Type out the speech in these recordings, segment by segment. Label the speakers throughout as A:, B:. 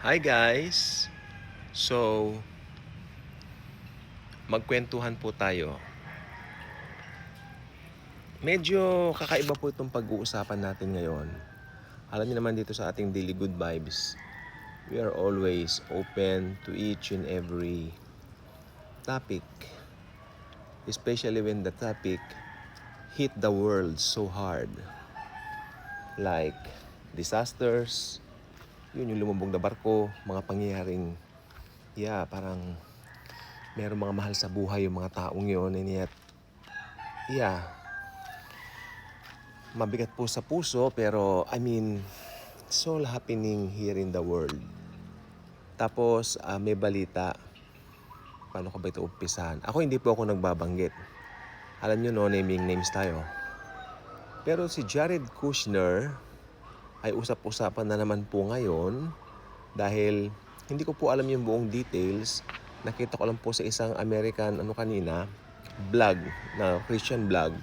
A: Hi guys! So, magkwentuhan po tayo. Medyo kakaiba po itong pag-uusapan natin ngayon. Alam niyo naman dito sa ating Daily Good Vibes, we are always open to each and every topic. Especially when the topic hit the world so hard. Like disasters, yun yung lumubog na barko, mga pangyayaring, parang meron mga mahal sa buhay yung mga taong yun, and yet, mabigat po sa puso, pero it's all happening here in the world. Tapos, may balita. Paano ko ba ito umpisahan? Ako hindi po ako nagbabanggit. Alam nyo, no, naming names tayo. Pero si Jared Kushner ay usap-usapan na naman po ngayon dahil hindi ko po alam yung buong details. Nakita ko lang po sa isang American, vlog, na Christian vlog,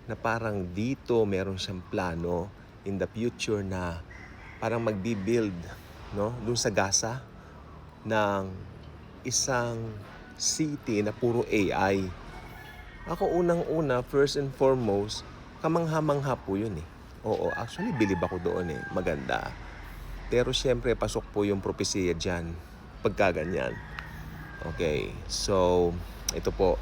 A: na parang dito meron siyang plano in the future na parang magbi-build, no, dun sa Gaza ng isang city na puro AI. Ako unang-una, first and foremost, kamangha-mangha po yun eh. Oo, actually bilib ako doon eh. Maganda. Pero syempre pasok po yung propesya dyan pagka ganyan. Okay, so ito po.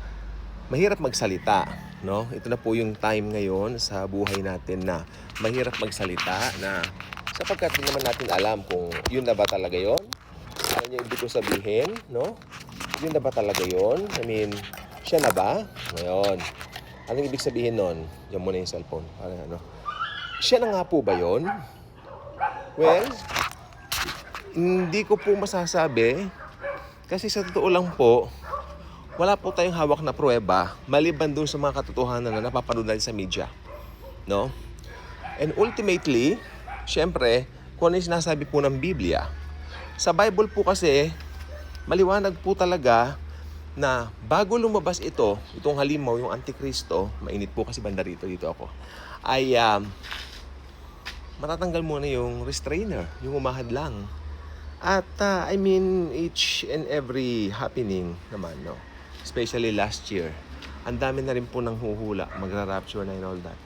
A: Mahirap magsalita, no? Ito na po yung time ngayon sa buhay natin na mahirap magsalita na sapagkat hindi naman natin alam kung yun na ba talaga yun. Ano yung ibig ko sabihin, no? Yun na ba talaga yun? Siya na ba? Ngayon, anong ibig sabihin nun? Yan muna yung cellphone. Siya na nga po ba yun? Well, hindi ko po masasabi kasi sa totoo lang po, wala po tayong hawak na pruweba maliban doon sa mga katotohanan na napapanood natin sa media. No? And ultimately, syempre, kung ano yung sinasabi po ng Biblia. Sa Bible po kasi, maliwanag po talaga na bago lumabas itong halimaw, yung Antikristo, mainit po kasi banda dito ako, ay matatanggal muna yung restrainer, yung umahad lang. At each and every happening naman, no? Especially last year, ang dami na rin po nang huhula, magra-rapture na and all that.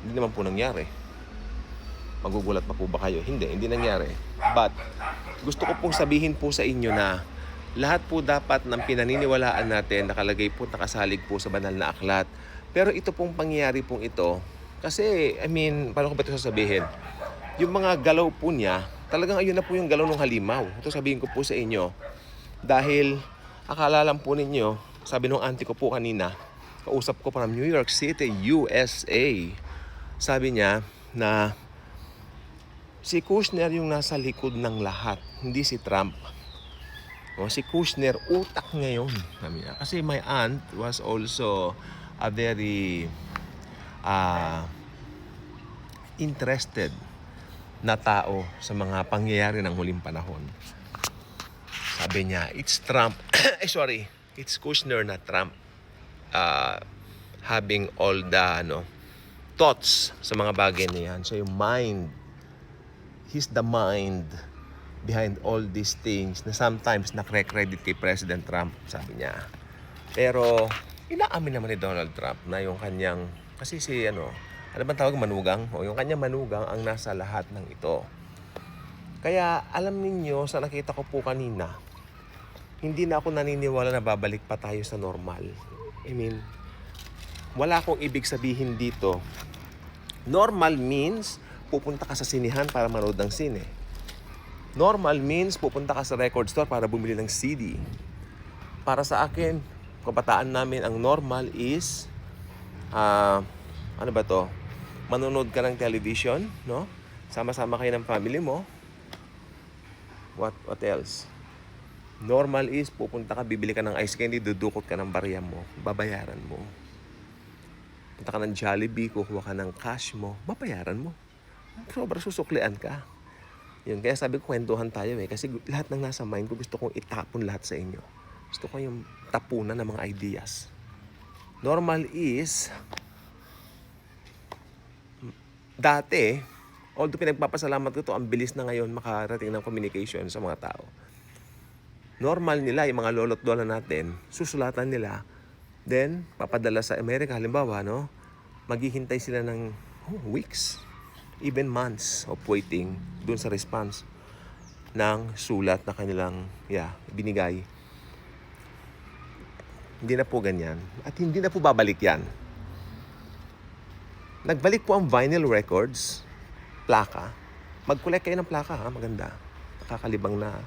A: Hindi naman po nangyari. Magugulat pa po ba kayo? Hindi nangyari. But, gusto ko pong sabihin po sa inyo na lahat po dapat ng pinaniniwalaan natin nakalagay po, nakasalig po sa banal na aklat. Pero ito pong pangyayari pong ito, kasi, paano ko ba ito sasabihin? Yung mga galaw po niya, talagang ayun na po yung galaw ng halimaw. Ito sabihin ko po sa inyo, dahil akala lang po ninyo, sabi nung auntie ko po kanina, kausap ko from New York City, USA. Sabi niya na si Kushner yung nasa likod ng lahat, hindi si Trump. O, si Kushner, utak ngayon. Sabi niya. Kasi my aunt was also a very interested na tao sa mga pangyayari ng huling panahon. Sabi niya, it's Trump. It's Kushner na Trump having all the thoughts sa mga bagay na yan. So yung mind, he's the mind behind all these things na sometimes nakre-credit kay President Trump, sabi niya. Pero inaamin naman ni Donald Trump na yung kanyang, kasi ano bang tawag, manugang? O yung kanyang manugang ang nasa lahat ng ito. Kaya alam ninyo, sa nakita ko po kanina, hindi na ako naniniwala na babalik pa tayo sa normal. Wala akong ibig sabihin dito. Normal means pupunta ka sa sinihan para manood ng sine. Normal means pupunta ka sa record store para bumili ng CD. Para sa akin, kabataan namin, ang normal is manonood ka ng television, no? Sama-sama kayo ng family mo. What else? Normal is pupunta ka, bibili ka ng ice candy, dudukot ka ng barya mo, babayaran mo. Punta ka ng Jollibee, kukuha ka ng cash mo, babayaran mo. Sobrang susuklian ka. Yun, kaya sabi ko, kwentuhan tayo eh. Kasi lahat ng nasa mind ko, gusto kong itapon lahat sa inyo. Gusto ko yung tapunan ng mga ideas. Normal is, dati, Although pinagpapasalamat ko to, ang bilis na ngayon makarating ng communication sa mga tao. Normal nila, yung mga lolo't lola natin, susulatan nila, then papadala sa Amerika, halimbawa, no? Maghihintay sila ng weeks, even months of waiting dun sa response ng sulat na kanilang binigay. Hindi na po ganyan. At hindi na po babalik yan. Nagbalik po ang vinyl records, plaka. Mag-collect kayo ng plaka, ha? Maganda. Nakakalibang na.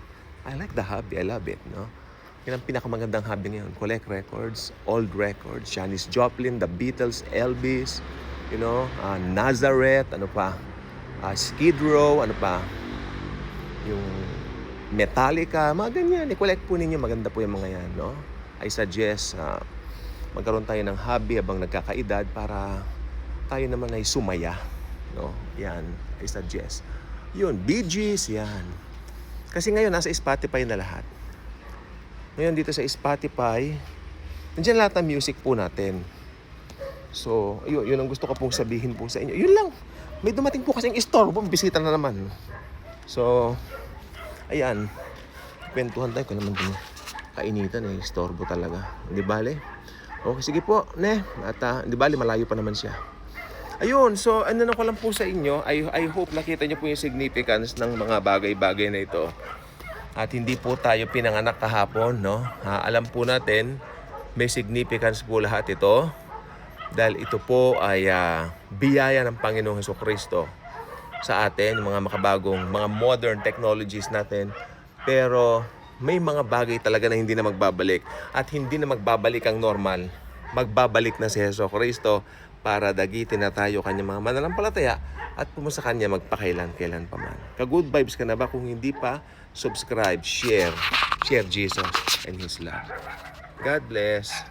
A: I like the hobby. I love it, no? Yan ang pinakamagandang hobby ngayon. Collect records, old records. Janis Joplin, The Beatles, Elvis, Nazareth, Skid Row, yung Metallica, mga ganyan. I-collect po ninyo. Maganda po yung mga yan, no? I suggest magkaroon tayo ng hobby habang nagkakaedad para tayo naman ay sumaya, no? Yan, I suggest. Yun, Bee Gees, yan. Kasi ngayon, nasa Spotify na lahat. Ngayon, dito sa Spotify, nandiyan lahat ng music po natin. So, yun ang gusto ko pong sabihin po sa inyo. Yun lang. May dumating po kasing istorbo, bisita na naman. So, ayan. Kwentuhan tayo kung naman din kainitan istorbo talaga. Hindi bale? Okay, sige po, ne. At hindi bale, malayo pa naman siya. Ayun, so ano ko lang po sa inyo, I hope nakita niyo po yung significance ng mga bagay-bagay na ito. At hindi po tayo pinanganak kahapon, no? Alam po natin, may significance po lahat ito. Dahil ito po ay biyaya ng Panginoong Hesukristo sa atin, mga makabagong, mga modern technologies natin. Pero may mga bagay talaga na hindi na magbabalik. At hindi na magbabalik ang normal. Magbabalik na si Hesukristo para dagitin na tayo kanyang mga mananampalataya at pumunta sa kanya magpakailan-kailan pa man. Ka-good vibes ka na ba? Kung hindi pa, subscribe, share Jesus and His love. God bless.